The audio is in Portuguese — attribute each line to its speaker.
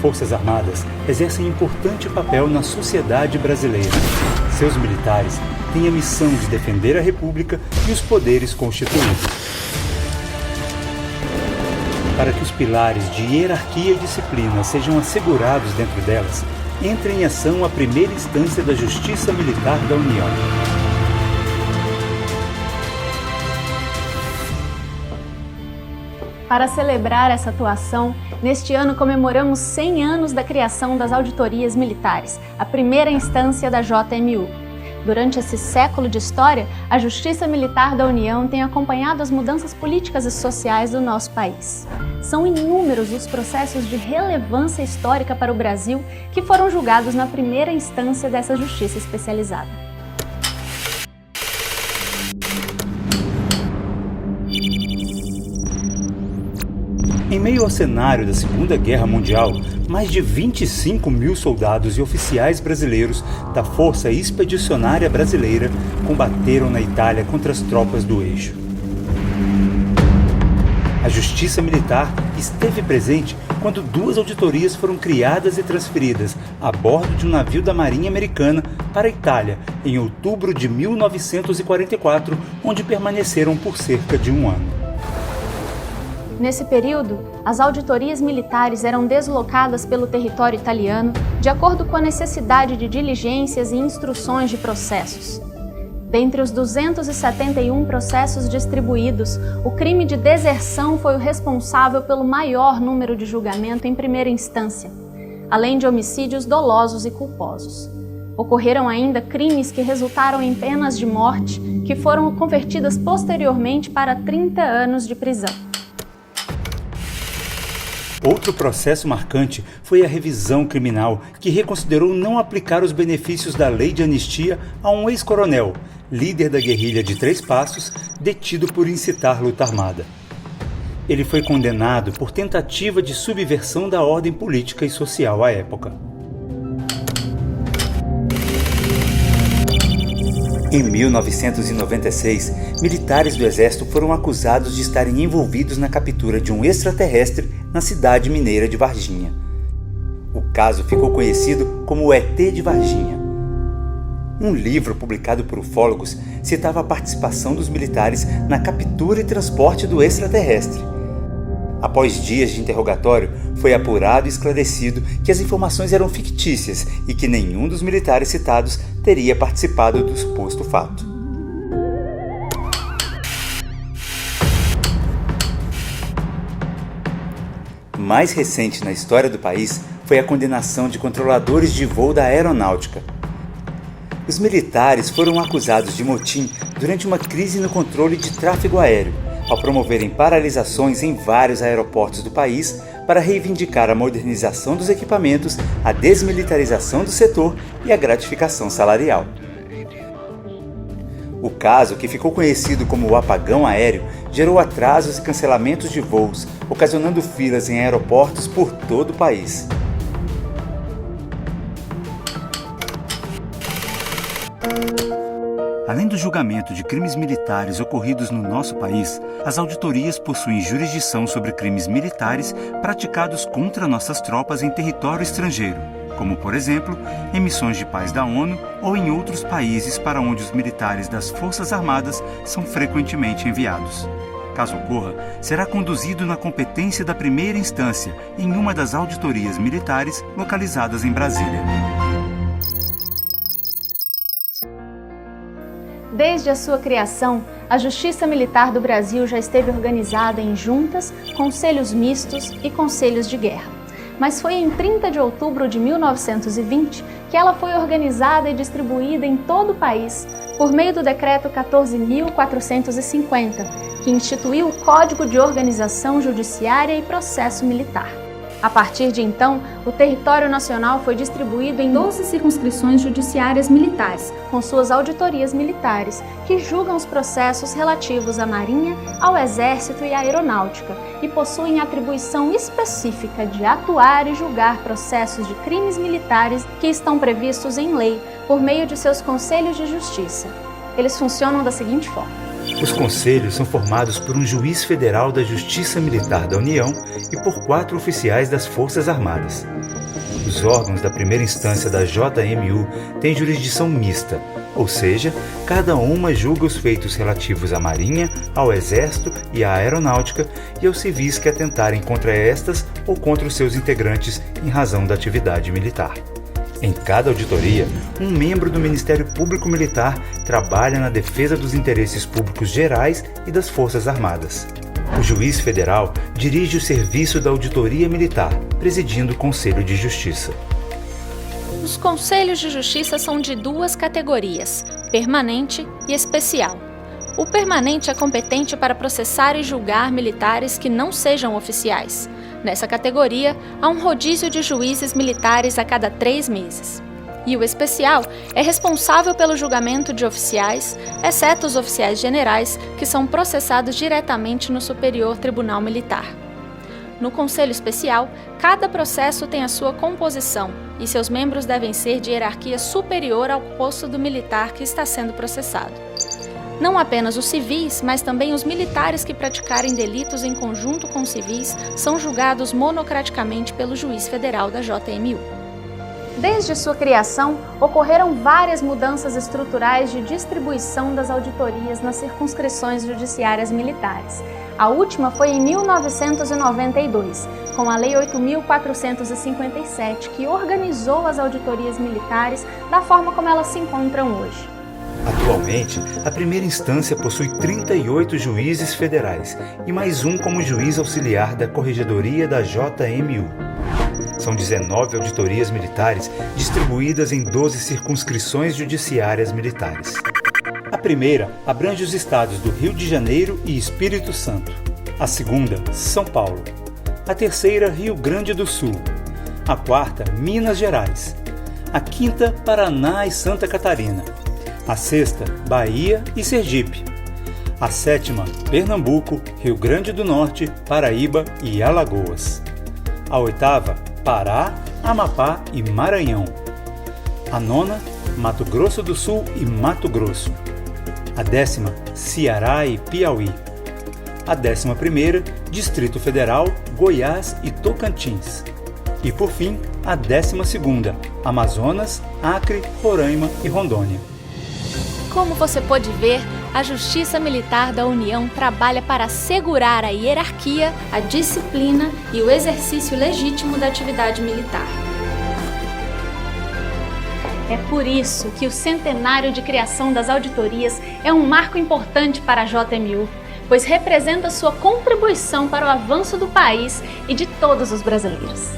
Speaker 1: Forças Armadas exercem importante papel na sociedade brasileira. Seus militares têm a missão de defender a República e os poderes constituídos. Para que os pilares de hierarquia e disciplina sejam assegurados dentro delas, entra em ação a primeira instância da Justiça Militar da União.
Speaker 2: Para celebrar essa atuação, neste ano comemoramos 100 anos da criação das auditorias militares, a primeira instância da JMU. Durante esse século de história, a Justiça Militar da União tem acompanhado as mudanças políticas e sociais do nosso país. São inúmeros os processos de relevância histórica para o Brasil que foram julgados na primeira instância dessa justiça especializada.
Speaker 1: Em meio ao cenário da Segunda Guerra Mundial, mais de 25 mil soldados e oficiais brasileiros da Força Expedicionária Brasileira combateram na Itália contra as tropas do Eixo. A Justiça Militar esteve presente quando 2 auditorias foram criadas e transferidas a bordo de um navio da Marinha Americana para a Itália em outubro de 1944, onde permaneceram por cerca de 1 ano.
Speaker 2: Nesse período, as auditorias militares eram deslocadas pelo território italiano de acordo com a necessidade de diligências e instruções de processos. Dentre os 271 processos distribuídos, o crime de deserção foi o responsável pelo maior número de julgamento em primeira instância, além de homicídios dolosos e culposos. Ocorreram ainda crimes que resultaram em penas de morte, que foram convertidas posteriormente para 30 anos de prisão.
Speaker 1: Outro processo marcante foi a revisão criminal, que reconsiderou não aplicar os benefícios da lei de anistia a um ex-coronel, líder da guerrilha de Três Passos, detido por incitar luta armada. Ele foi condenado por tentativa de subversão da ordem política e social à época. Em 1996, militares do Exército foram acusados de estarem envolvidos na captura de um extraterrestre na cidade mineira de Varginha. O caso ficou conhecido como o ET de Varginha. Um livro publicado por ufólogos citava a participação dos militares na captura e transporte do extraterrestre. Após dias de interrogatório, foi apurado e esclarecido que as informações eram fictícias e que nenhum dos militares citados teria participado do suposto fato. Mais recente na história do país foi a condenação de controladores de voo da aeronáutica. Os militares foram acusados de motim durante uma crise no controle de tráfego aéreo, ao promoverem paralisações em vários aeroportos do país para reivindicar a modernização dos equipamentos, a desmilitarização do setor e a gratificação salarial. O caso, que ficou conhecido como o apagão aéreo, gerou atrasos e cancelamentos de voos, ocasionando filas em aeroportos por todo o país. Além do julgamento de crimes militares ocorridos no nosso país, as auditorias possuem jurisdição sobre crimes militares praticados contra nossas tropas em território estrangeiro, como, por exemplo, em missões de paz da ONU ou em outros países para onde os militares das Forças Armadas são frequentemente enviados. Caso ocorra, será conduzido na competência da primeira instância em uma das auditorias militares localizadas em Brasília.
Speaker 2: Desde a sua criação, a Justiça Militar do Brasil já esteve organizada em juntas, conselhos mistos e conselhos de guerra. Mas foi em 30 de outubro de 1920 que ela foi organizada e distribuída em todo o país por meio do Decreto 14.450, que instituiu o Código de Organização Judiciária e Processo Militar. A partir de então, o território nacional foi distribuído em 12 circunscrições judiciárias militares, com suas auditorias militares, que julgam os processos relativos à Marinha, ao Exército e à Aeronáutica, e possuem atribuição específica de atuar e julgar processos de crimes militares que estão previstos em lei por meio de seus conselhos de justiça. Eles funcionam da seguinte forma.
Speaker 1: Os conselhos são formados por um juiz federal da Justiça Militar da União e por 4 oficiais das Forças Armadas. Os órgãos da primeira instância da JMU têm jurisdição mista, ou seja, cada uma julga os feitos relativos à Marinha, ao Exército e à Aeronáutica e aos civis que atentarem contra estas ou contra os seus integrantes em razão da atividade militar. Em cada auditoria, um membro do Ministério Público Militar trabalha na defesa dos interesses públicos gerais e das Forças Armadas. O juiz federal dirige o serviço da auditoria militar, presidindo o Conselho de Justiça.
Speaker 2: Os conselhos de justiça são de duas categorias, permanente e especial. O permanente é competente para processar e julgar militares que não sejam oficiais. Nessa categoria, há um rodízio de juízes militares a cada 3 meses. E o especial é responsável pelo julgamento de oficiais, exceto os oficiais generais, que são processados diretamente no Superior Tribunal Militar. No Conselho Especial, cada processo tem a sua composição e seus membros devem ser de hierarquia superior ao posto do militar que está sendo processado. Não apenas os civis, mas também os militares que praticarem delitos em conjunto com civis são julgados monocraticamente pelo juiz federal da JMU. Desde sua criação, ocorreram várias mudanças estruturais de distribuição das auditorias nas circunscrições judiciárias militares. A última foi em 1992, com a Lei 8.457, que organizou as auditorias militares da forma como elas se encontram hoje.
Speaker 1: Atualmente, a primeira instância possui 38 juízes federais e mais um como juiz auxiliar da Corregedoria da JMU. São 19 auditorias militares distribuídas em 12 circunscrições judiciárias militares. A primeira abrange os estados do Rio de Janeiro e Espírito Santo. A segunda, São Paulo. A terceira, Rio Grande do Sul. A quarta, Minas Gerais. A quinta, Paraná e Santa Catarina. A sexta, Bahia e Sergipe. A sétima, Pernambuco, Rio Grande do Norte, Paraíba e Alagoas. A oitava, Pará, Amapá e Maranhão. A nona, Mato Grosso do Sul e Mato Grosso. A 10ª, Ceará e Piauí. A 11ª, Distrito Federal, Goiás e Tocantins. E por fim, a 12ª, Amazonas, Acre, Roraima e Rondônia.
Speaker 2: Como você pode ver, a Justiça Militar da União trabalha para assegurar a hierarquia, a disciplina e o exercício legítimo da atividade militar. É por isso que o centenário de criação das auditorias é um marco importante para a JMU, pois representa sua contribuição para o avanço do país e de todos os brasileiros.